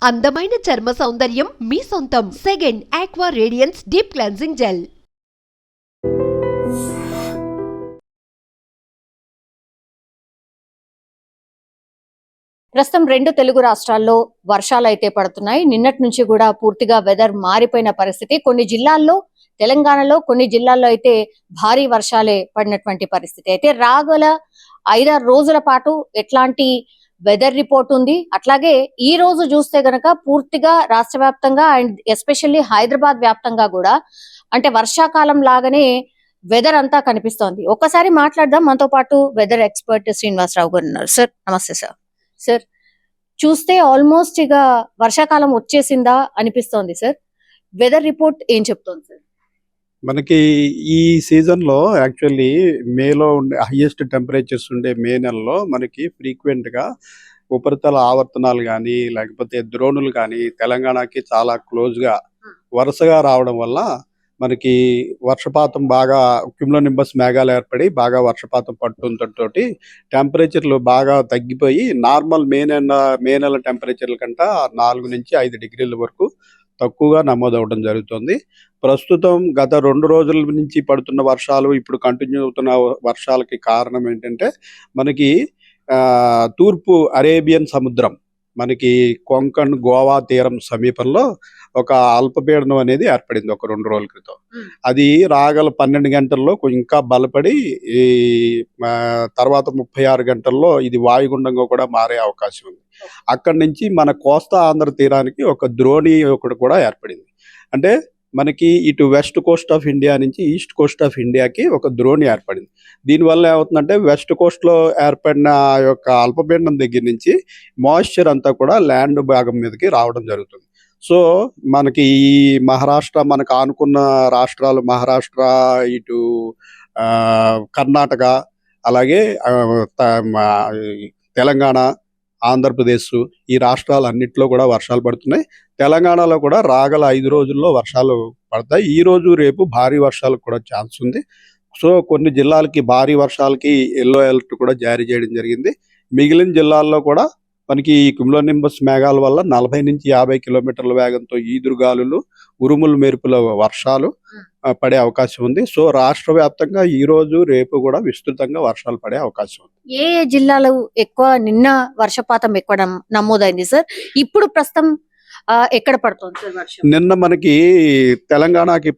అందమైన చర్మ సౌందర్యం మీ సొంతం. Second aqua radiance deep cleansing gel. ప్రస్తుతం రెండు తెలుగు రాష్ట్రాల్లో వర్షాలు అయితే పడుతున్నాయి. నిన్నటి నుంచి కూడా పూర్తిగా వెదర్ మారిపోయిన పరిస్థితి. కొన్ని జిల్లాల్లో, తెలంగాణలో కొన్ని జిల్లాల్లో అయితే భారీ వర్షాలే పడినటువంటి పరిస్థితి. అయితే రాగల 5-6 రోజుల పాటు ఎట్లాంటి వెదర్ రిపోర్ట్ ఉంది. అట్లాగే ఈ రోజు చూస్తే గనక పూర్తిగా రాష్ట్ర వ్యాప్తంగా అండ్ ఎస్పెషల్లీ హైదరాబాద్ వ్యాప్తంగా కూడా అంటే వర్షాకాలం లాగానే వెదర్ అంతా కనిపిస్తోంది. ఒక్కసారి మాట్లాడదాం. మనతో పాటు వెదర్ ఎక్స్పర్ట్ శ్రీనివాసరావు గారు ఉన్నారు. సార్ నమస్తే. సార్ చూస్తే ఆల్మోస్ట్ ఇక వర్షాకాలం వచ్చేసిందా అనిపిస్తోంది. సార్ వెదర్ రిపోర్ట్ ఏం చెప్తోంది సార్? మనకి ఈ సీజన్లో యాక్చువల్లీ మేలో ఉండే హైయెస్ట్ టెంపరేచర్స్ ఉండే మే నెలలో మనకి ఫ్రీక్వెంట్గా ఉపరితల ఆవర్తనాలు కానీ లేకపోతే ద్రోణులు కానీ తెలంగాణకి చాలా క్లోజ్గా వరుసగా రావడం వల్ల మనకి వర్షపాతం బాగా క్యుములోనింబస్ మేఘాలు ఏర్పడి బాగా వర్షపాతం పడుతుండటంతో టెంపరేచర్లు బాగా తగ్గిపోయి నార్మల్ మే నెల టెంపరేచర్ల కంటే 4 నుంచి 5 డిగ్రీల వరకు తక్కువగా నమోదవడం జరుగుతుంది. ప్రస్తుతం గత 2 రోజుల నుంచి పడుతున్న వర్షాలు ఇప్పుడు కంటిన్యూ అవుతున్న వర్షాలకి కారణం ఏంటంటే మనకి తూర్పు అరేబియన్ సముద్రం మనకి కొంకణ్ గోవా తీరం సమీపంలో ఒక అల్పపీడనం అనేది ఏర్పడింది ఒక 2 రోజుల క్రితం. అది రాగల 12 గంటల్లో ఇంకా బలపడి ఈ తర్వాత 36 గంటల్లో ఇది వాయుగుండంగా కూడా మారే అవకాశం ఉంది. అక్కడి నుంచి మన కోస్తా ఆంధ్ర తీరానికి ఒక ద్రోణి ఒకటి కూడా ఏర్పడింది. అంటే మనకి ఇటు వెస్ట్ కోస్ట్ ఆఫ్ ఇండియా నుంచి ఈస్ట్ కోస్ట్ ఆఫ్ ఇండియాకి ఒక ద్రోణి ఏర్పడింది. దీనివల్ల ఏమవుతుందంటే వెస్ట్ కోస్ట్లో ఏర్పడిన యొక్క అల్పపీడనం దగ్గర నుంచి మాయిశ్చర్ అంతా కూడా ల్యాండ్ భాగం మీదకి రావడం జరుగుతుంది. సో మనకి ఈ మహారాష్ట్ర మనకు ఆనుకున్న రాష్ట్రాలు మహారాష్ట్ర, ఇటు కర్ణాటక, అలాగే తెలంగాణ, ఆంధ్రప్రదేశ్ ఈ రాష్ట్రాలన్నింటిలో కూడా వర్షాలు పడుతున్నాయి. తెలంగాణలో కూడా రాగల 5 రోజుల్లో వర్షాలు పడతాయి. ఈ రోజు రేపు భారీ వర్షాలకు కూడా ఛాన్స్ ఉంది. సో కొన్ని జిల్లాలకి భారీ వర్షాలకి ఎల్లో అలర్ట్ కూడా జారీ చేయడం జరిగింది. మిగిలిన జిల్లాల్లో కూడా మనకి ఈ క్యుములోనింబస్ మేఘాల వల్ల 40 నుంచి 50 కిలోమీటర్ల వేగంతో ఈదురుగాలులు, ఉరుములు మెరుపుల వర్షాలు పడే అవకాశం ఉంది. సో రాష్ట్ర వ్యాప్తంగా ఈ రోజు రేపు కూడా విస్తృతంగా వర్షాలు పడే అవకాశం ఉంది. ఏ జిల్లాలో ఎక్కువ నిన్న వర్షపాతం ఎక్కువ నమోదైంది సార్? ఇప్పుడు ప్రస్తుతం ఎక్కడ పడుతుంది సార్ వర్షం? నిన్న మనకి తెలంగాణకి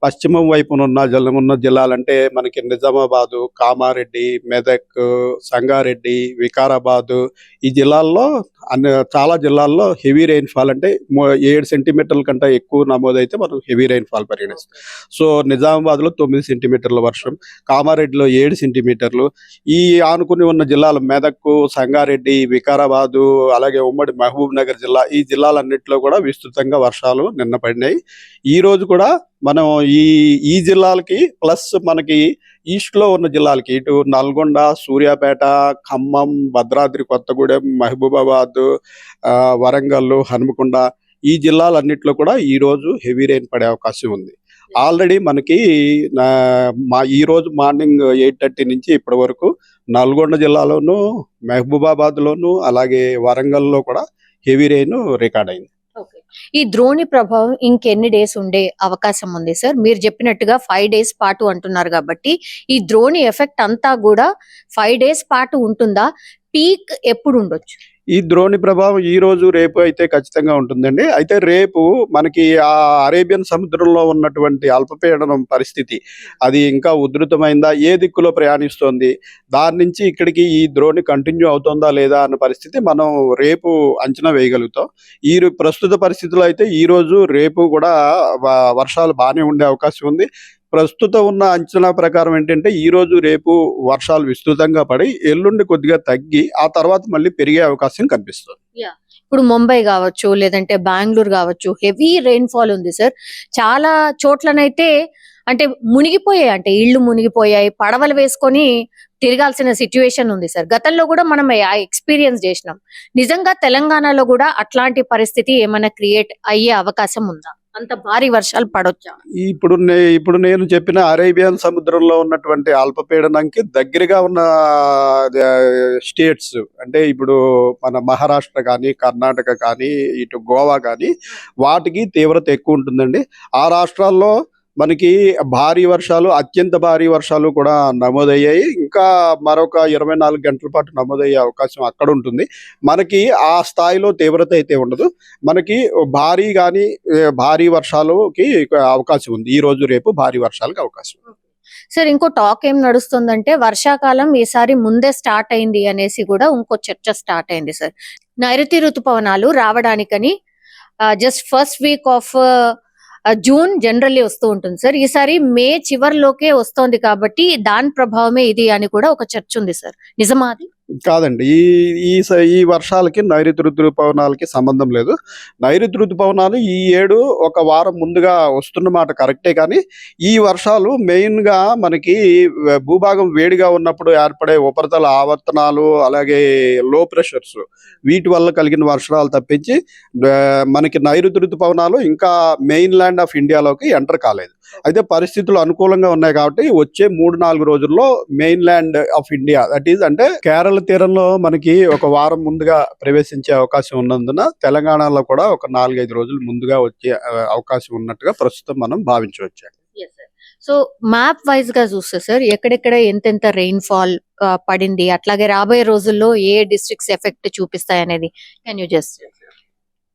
పశ్చిమం వైపున ఉన్న జిల్లాలంటే మనకి నిజామాబాదు, కామారెడ్డి, మెదక్, సంగారెడ్డి, వికారాబాదు ఈ జిల్లాల్లో చాలా జిల్లాల్లో హెవీ రెయిన్ఫాల్ అంటే 7 సెంటీమీటర్ల కంటే ఎక్కువ నమోదైతే మనం హెవీ రెయిన్ఫాల్ పరిగణిస్తాం. సో నిజామాబాద్లో 9 సెంటీమీటర్ల వర్షం, కామారెడ్డిలో 7 సెంటీమీటర్లు, ఈ ఆనుకుని ఉన్న జిల్లాలు మెదక్, సంగారెడ్డి, వికారాబాదు, అలాగే ఉమ్మడి మహబూబ్ నగర్ జిల్లా ఈ జిల్లాలన్నింటిలో కూడా విస్తృతంగా వర్షాలు నిన్న పడినాయి. ఈ రోజు కూడా మనం ఈ జిల్లాలకి ప్లస్ మనకి ఈస్ట్ లో ఉన్న జిల్లాలకి ఇటు నల్గొండ, సూర్యాపేట, ఖమ్మం, భద్రాద్రి కొత్తగూడెం, మహబూబాబాద్, వరంగల్, హనుమకొండ ఈ జిల్లాలన్నింటిలో కూడా ఈ రోజు హెవీ రెయిన్ పడే అవకాశం ఉంది. ఆల్రెడీ మనకి ఈ రోజు మార్నింగ్ 8:30 నుంచి ఇప్పటి వరకు నల్గొండ జిల్లాలోను, మహబూబాబాద్ లోను, అలాగే వరంగల్లో కూడా హెవీ రెయిన్ రికార్డ్ అయింది. ఈ ద్రోణి ప్రభావం ఇంకెన్ని డేస్ ఉండే అవకాశం ఉంది సార్? మీరు చెప్పినట్టుగా 5 డేస్ పాటు అంటున్నారు కాబట్టి ఈ ద్రోణి ఎఫెక్ట్ అంతా కూడా 5 డేస్ పాటు ఉంటుందా? పీక్ ఎప్పుడు ఉండొచ్చు? ఈ ద్రోణి ప్రభావం ఈ రోజు రేపు అయితే ఖచ్చితంగా ఉంటుందండి. అయితే రేపు మనకి ఆ అరేబియన్ సముద్రంలో ఉన్నటువంటి అల్పపీడనం పరిస్థితి అది ఇంకా ఉధృతమైందా, ఏ దిక్కులో ప్రయాణిస్తోంది, దాని నుంచి ఇక్కడికి ఈ ద్రోణి కంటిన్యూ అవుతుందా లేదా అన్న పరిస్థితి మనం రేపు అంచనా వేయగలుగుతాం. ఈ ప్రస్తుత పరిస్థితుల్లో అయితే ఈ రోజు రేపు కూడా వర్షాలు బాగానే ఉండే అవకాశం ఉంది. ప్రస్తుతం ఉన్న అంచనా ప్రకారం ఏంటంటే ఈ రోజు రేపు వర్షాలు విస్తృతంగా పడి ఎల్లుండి కొద్దిగా తగ్గి ఆ తర్వాత మళ్ళీ పెరిగే అవకాశం కనిపిస్తుంది. ఇప్పుడు ముంబై కావచ్చు, లేదంటే బెంగళూరు కావచ్చు, హెవీ రెయిన్ఫాల్ ఉంది సార్. చాలా చోట్లనైతే అంటే మునిగిపోయాయి, అంటే ఇళ్లు మునిగిపోయాయి, పడవలు వేసుకొని తిరగాల్సిన సిచ్యువేషన్ ఉంది సార్. గతంలో కూడా మనం ఎక్స్పీరియన్స్ చేసినాం. నిజంగా తెలంగాణలో కూడా అట్లాంటి పరిస్థితి ఏమైనా క్రియేట్ అయ్యే అవకాశం ఉందా? అంత భారీ వర్షాలు పడొచ్చా? ఇప్పుడు నేను చెప్పిన అరేబియన్ సముద్రంలో ఉన్నటువంటి అల్పపీడనంకి దగ్గరగా ఉన్న స్టేట్స్ అంటే ఇప్పుడు మన మహారాష్ట్ర కానీ, కర్ణాటక కానీ, ఇటు గోవా కానీ వాటికి తీవ్రత ఎక్కువ ఉంటుందండి. ఆ రాష్ట్రాల్లో మనకి భారీ వర్షాలు, అత్యంత భారీ వర్షాలు కూడా నమోదయ్యాయి. ఇంకా మరొక 24 గంటల పాటు నమోదయ్యే అవకాశం అక్కడ ఉంటుంది. మనకి ఆ స్థాయిలో తీవ్రత అయితే ఉండదు. మనకి భారీ గాని భారీ వర్షాలకి అవకాశం ఉంది. ఈ రోజు రేపు భారీ వర్షాలకు అవకాశం ఉంది. సార్ ఇంకో టాక్ ఏం నడుస్తుందంటే వర్షాకాలం ఈసారి ముందే స్టార్ట్ అయింది అనేసి కూడా ఇంకో చర్చ స్టార్ట్ అయింది సార్. నైరుతి ఋతుపవనాలు రావడానికని just first week of June generally వస్తూ ఉంటుంది సార్. ఈసారి మే చివరిలోకే వస్తోంది కాబట్టి దాని ప్రభావమే ఇది అని కూడా ఒక చర్చ ఉంది సార్. నిజమా అది? కాదండి. ఈ వర్షాలకి నైరుతి ఋతుపవనాలకి సంబంధం లేదు. నైరుతి ఋతుపవనాలు ఈ ఏడు ఒక వారం ముందుగా వస్తున్నమాట కరెక్టే. కానీ ఈ వర్షాలు మెయిన్గా మనకి భూభాగం వేడిగా ఉన్నప్పుడు ఏర్పడే ఉపరితల ఆవర్తనాలు, అలాగే లో ప్రెషర్స్, వీటి వల్ల కలిగిన వర్షాలు తప్పించి మనకి నైరుతి ఋతుపవనాలు ఇంకా మెయిన్ ల్యాండ్ ఆఫ్ ఇండియాలోకి ఎంటర్ కాలేదు. అయితే పరిస్థితులు అనుకూలంగా ఉన్నాయి కాబట్టి వచ్చే 3-4 రోజుల్లో main land of India, that is అంటే కేరళ తీరంలో మనకి ఒక వారం ముందుగా ప్రవేశించే అవకాశం ఉన్నందున తెలంగాణలో కూడా ఒక 4-5 రోజులు ముందుగా వచ్చే అవకాశం ఉన్నట్టుగా ప్రస్తుతం మనం భావించవచ్చు. సో మ్యాప్ వైజ్ గా చూస్తే సార్ ఎక్కడెక్కడ ఎంతెంత రెయిన్ ఫాల్ పడింది, అట్లాగే రాబోయే రోజుల్లో ఏ డిస్ట్రిక్ట్స్ ఎఫెక్ట్ చూపిస్తాయి అనేది కెన్ యూ జస్ట్?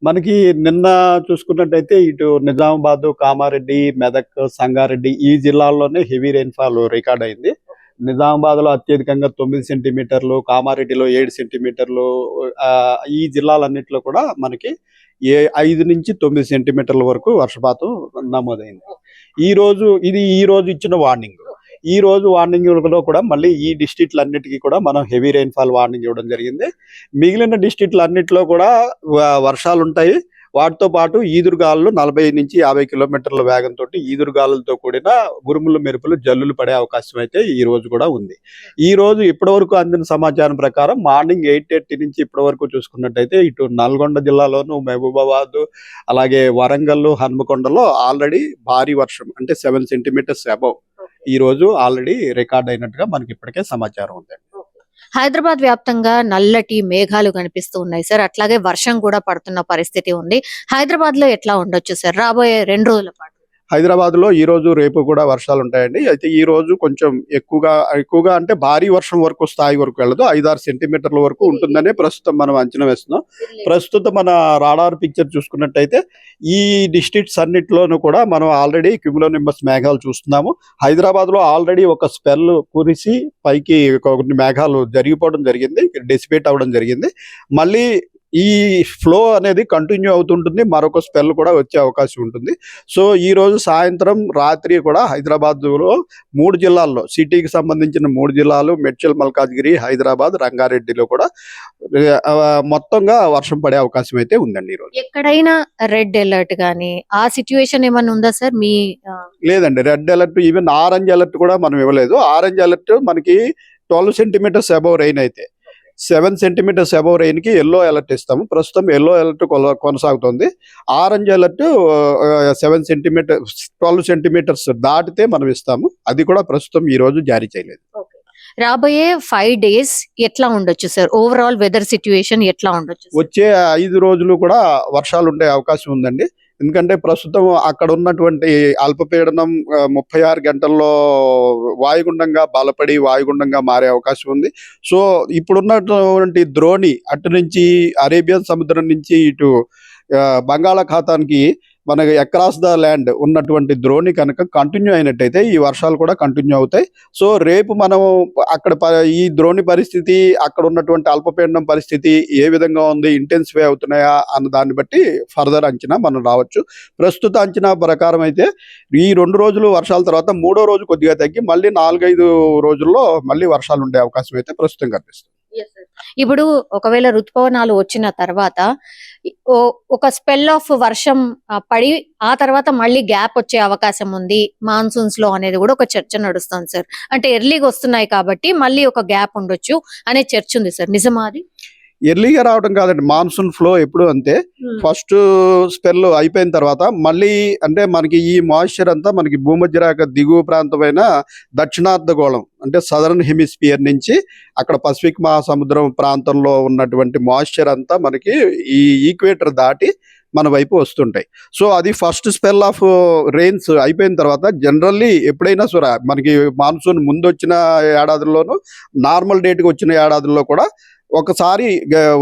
మనకి నిన్న చూసుకున్నట్టయితే ఇటు నిజామాబాద్, కామారెడ్డి, మెదక్, సంగారెడ్డి ఈ జిల్లాల్లోనే హెవీ రెయిన్ఫాల్ రికార్డ్ అయింది. నిజామాబాద్ లో అత్యధికంగా 9 సెంటీమీటర్లు, కామారెడ్డిలో 7 సెంటీమీటర్లు, ఈ జిల్లాలన్నింటిలో కూడా మనకి 5 నుంచి 9 సెంటీమీటర్ల వరకు వర్షపాతం నమోదైంది. ఈ రోజు ఇచ్చిన వార్నింగ్. ఈ రోజు వార్నింగ్ లో కూడా మళ్ళీ ఈ డిస్ట్రిక్ట్లన్నిటికీ కూడా మనం హెవీ రెయిన్ఫాల్ వార్నింగ్ ఇవ్వడం జరిగింది. మిగిలిన డిస్ట్రిక్ట్లన్నిటిలో కూడా వర్షాలు ఉంటాయి. వాటితో పాటు ఈదురుగాలులు 40 నుంచి 50 కిలోమీటర్ల వేగంతో ఈదురుగాలులతో కూడిన ఉరుములు, మెరుపులు, జల్లులు పడే అవకాశం అయితే ఈ రోజు కూడా ఉంది. ఈ రోజు ఇప్పటివరకు అందిన సమాచారం ప్రకారం మార్నింగ్ 8:30 నుంచి ఇప్పటి వరకు చూసుకున్నట్టయితే ఇటు నల్గొండ జిల్లాలోను, మహబూబాబాద్, అలాగే వరంగల్, హన్మకొండలో ఆల్రెడీ భారీ వర్షం అంటే 7 సెంటీమీటర్స్ అబౌవ్ ఈ రోజు ఆల్రెడీ రికార్డ్ అయినట్టుగా మనకి ఇప్పటికే సమాచారం ఉందండి. హైదరాబాద్ వ్యాప్తంగా నల్లటి మేఘాలు కనిపిస్తూ ఉన్నాయి సార్. అట్లాగే వర్షం కూడా పడుతున్న పరిస్థితి ఉంది. హైదరాబాద్ లో ఎట్లా ఉండొచ్చు సార్ రాబోయే 2 రోజుల పాటు? హైదరాబాద్ లో ఈ రోజు రేపు కూడా వర్షాలు ఉంటాయండి. అయితే ఈ రోజు కొంచెం ఎక్కువగా అంటే భారీ వర్షం వరకు స్థాయి వరకు వెళ్ళదు, 5-6 సెంటీమీటర్ల వరకు ఉంటుందనే ప్రస్తుతం మనం అంచనా వేస్తున్నాం. ప్రస్తుతం మన రాడార్ పిక్చర్ చూసుకున్నట్టయితే ఈ డిస్ట్రిక్ట్స్ అన్నిటిలోనూ కూడా మనం ఆల్రెడీ క్యూములోనింబస్ మేఘాలు చూస్తున్నాము. హైదరాబాద్ లో ఆల్రెడీ ఒక స్పెల్ కురిసి పైకి కొన్ని మేఘాలు జరిగిపోవడం జరిగింది, డెసిపేట్ అవ్వడం జరిగింది. మళ్ళీ ఈ ఫ్లో అనేది కంటిన్యూ అవుతుంటుంది, మరొక స్పెల్ కూడా వచ్చే అవకాశం ఉంటుంది. సో ఈ రోజు సాయంత్రం, రాత్రి కూడా హైదరాబాద్లో 3 జిల్లాల్లో, సిటీకి సంబంధించిన 3 జిల్లాలు, మెడ్చల్, మల్కాజ్గిరి, హైదరాబాద్, రంగారెడ్డిలో కూడా మొత్తంగా వర్షం పడే అవకాశం అయితే ఉందండి. ఈ రోజు ఎక్కడైనా రెడ్ అలర్ట్ గానీ ఆ సిచ్యువేషన్ ఏమైనా ఉందా సార్? లేదండి, red alert, even orange alert కూడా మనం ఇవ్వలేదు. ఆరెంజ్ అలర్ట్ మనకి 12 సెంటీమీటర్స్ అబౌవ్ రెయిన్ అయితే 7 సెంటీమీటర్స్ అబౌవ్ రెయిన్ కి ఎల్లో అలర్ట్ ఇస్తాము. ప్రస్తుతం ఎల్లో అలర్ట్ కొనసాగుతుంది. ఆరెంజ్ అలర్ట్ 12 సెంటీమీటర్స్ దాటితే మనం ఇస్తాము. అది కూడా ప్రస్తుతం ఈ రోజు జారీ చేయలేదు. రాబోయే 5 days ఎట్లా ఉండొచ్చు సార్? ఓవరాల్ వెదర్ సిచ్యువేషన్ ఎట్లా ఉండొచ్చు? వచ్చే 5 రోజులు కూడా వర్షాలు ఉండే అవకాశం ఉందండి. ఎందుకంటే ప్రస్తుతం అక్కడ ఉన్నటువంటి అల్పపీడనం 36 గంటల్లో వాయుగుండంగా బలపడి వాయుగుండంగా మారే అవకాశం ఉంది. సో ఇప్పుడున్నటువంటి ద్రోణి అటు నుంచి అరేబియన్ సముద్రం నుంచి ఇటు బంగాళాఖాతానికి మనకి అక్రాస్ ద ల్యాండ్ ఉన్నటువంటి ద్రోణి కనుక కంటిన్యూ అయినట్టయితే ఈ వర్షాలు కూడా కంటిన్యూ అవుతాయి. సో రేపు మనం అక్కడ ఈ ద్రోణి పరిస్థితి, అక్కడ ఉన్నటువంటి అల్పపీడనం పరిస్థితి ఏ విధంగా ఉంది, ఇంటెన్సిఫై అవుతున్నాయా అన్న దాన్ని బట్టి ఫర్దర్ అంచనా మనం రావచ్చు. ప్రస్తుత అంచనా ప్రకారం అయితే ఈ 2 రోజులు వర్షాల తర్వాత 3వ రోజు కొద్దిగా తగ్గి మళ్ళీ 4-5 రోజుల్లో మళ్ళీ వర్షాలు ఉండే అవకాశం అయితే ప్రస్తుతం కనిపిస్తుంది. ఇప్పుడు ఒకవేళ ఋతుపవనాలు వచ్చిన తర్వాత ఒక స్పెల్ ఆఫ్ వర్షం పడి ఆ తర్వాత మళ్ళీ గ్యాప్ వచ్చే అవకాశం ఉంది మాన్సూన్స్ లో అనేది కూడా ఒక చర్చ నడుస్తుంది సార్. అంటే ఎర్లీగా వస్తున్నాయి కాబట్టి మళ్ళీ ఒక గ్యాప్ ఉండొచ్చు అనే చర్చ ఉంది సార్. నిజమా అది? ఎర్లీగా రావడం కాదండి, మాన్సూన్ ఫ్లో ఎప్పుడు అంతే. ఫస్ట్ స్పెల్ అయిపోయిన తర్వాత మళ్ళీ అంటే మనకి ఈ మాయిశ్చర్ అంతా మనకి భూమధ్యరేఖ దిగువ ప్రాంతమైన దక్షిణార్ధగోళం అంటే సదరన్ హెమిస్ఫియర్ నుంచి అక్కడ పసిఫిక్ మహాసముద్రం ప్రాంతంలో ఉన్నటువంటి మాయిశ్చర్ అంతా మనకి ఈ ఈక్వేటర్ దాటి మన వైపు వస్తుంటాయి. సో అది ఫస్ట్ స్పెల్ ఆఫ్ రెయిన్స్ అయిపోయిన తర్వాత జనరల్లీ ఎప్పుడైనా సరే మనకి మాన్సూన్ ముందు వచ్చిన ఏడాదుల్లోనూ నార్మల్ డేట్కి వచ్చిన ఏడాదుల్లో కూడా ఒకసారి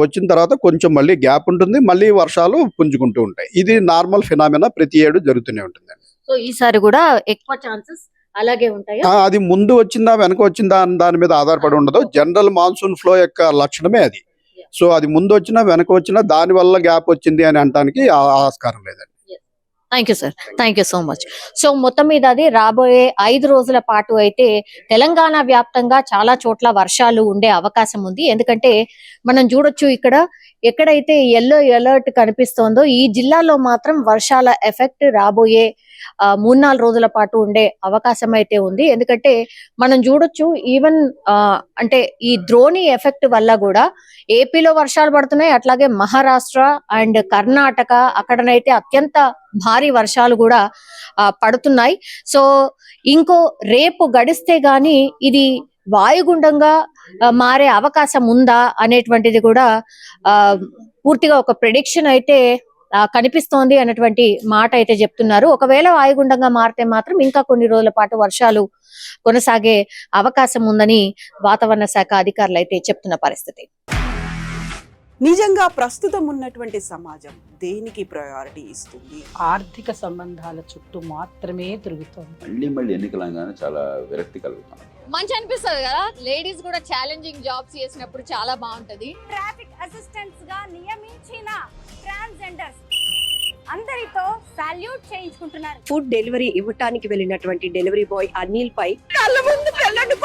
వచ్చిన తర్వాత కొంచెం మళ్ళీ గ్యాప్ ఉంటుంది, మళ్ళీ వర్షాలు పుంజుకుంటూ ఉంటాయి. ఇది నార్మల్ ఫినామినా ప్రతి ఏడు జరుగుతూనే ఉంటుందండి. సో ఈసారి కూడా ఎక్కువ ఛాన్సెస్ అలాగే ఉంటాయా? అది ముందు వచ్చిందా వెనక వచ్చిందా అని దాని మీద ఆధారపడి ఉండదు. జనరల్ మాన్సూన్ ఫ్లో యొక్క లక్షణమే అది. సో అది ముందు వచ్చినా వెనక వచ్చినా దాని వల్ల గ్యాప్ వచ్చింది అని అనడానికి ఆస్కారం లేదండి. Thank you sir, thank you so much. So మొత్తం మీద అది రాబోయే 5 రోజుల పాటు అయితే తెలంగాణ వ్యాప్తంగా చాలా చోట్ల వర్షాలు ఉండే అవకాశం ఉంది. ఎందుకంటే మనం చూడొచ్చు ఇక్కడ ఎక్కడైతే ఎల్లో అలర్ట్ కనిపిస్తోందో ఈ జిల్లాలో మాత్రం వర్షాల ఎఫెక్ట్ రాబోయే 3-4 రోజుల పాటు ఉండే అవకాశం అయితే ఉంది. ఎందుకంటే మనం చూడొచ్చు ఈవెన్ అంటే ఈ ద్రోణి ఎఫెక్ట్ వల్ల కూడా ఏపీలో వర్షాలు పడుతున్నాయి, అట్లాగే మహారాష్ట్ర అండ్ కర్ణాటక అక్కడనైతే అత్యంత భారీ వర్షాలు కూడా పడుతున్నాయి. సో ఇంకో రేపు గడిస్తే గాని ఇది వాయుగుండంగా మారే అవకాశం ఉందా అనేటువంటిది కూడా పూర్తిగా ఒక ప్రెడిక్షన్ అయితే కనిపిస్తోంది అన్నటువంటి మాట అయితే చెప్తున్నారు. ఒకవేళ వాయుగుండంగా మారితే మాత్రం ఇంకా కొన్ని రోజుల పాటు వర్షాలు కొనసాగే అవకాశం ఉందని వాతావరణ శాఖ అధికారులు అయితే చెప్తున్న పరిస్థితి. నిజంగా ప్రస్తుతం ఉన్నటువంటి సమాజం దేనికి ప్రయారిటీ ఇస్తుంది? ఆర్థిక సంబంధాల చుట్టూ మాత్రమే తిరుగుతోంది. మళ్ళీ ఎన్నికలంగానే చాలా విరక్తి కలుగుతాను. మంచి అనిపిస్తుంది కదా, లేడీస్ కూడా ఛాలెంజింగ్ జాబ్స్ చేసినప్పుడు చాలా బాగుంటది. ట్రాఫిక్ అసిస్టెంట్స్ గా నియమించిన ట్రాన్స్జెండర్స్ అందరితో సాల్యూట్ చేయించుకుంటున్నారు. ఫుడ్ డెలివరీ ఇవ్వటానికి వెళ్ళినటువంటి డెలివరీ బాయ్ అనిల్ పై కళ్ళ ముందు పెళ్ళండి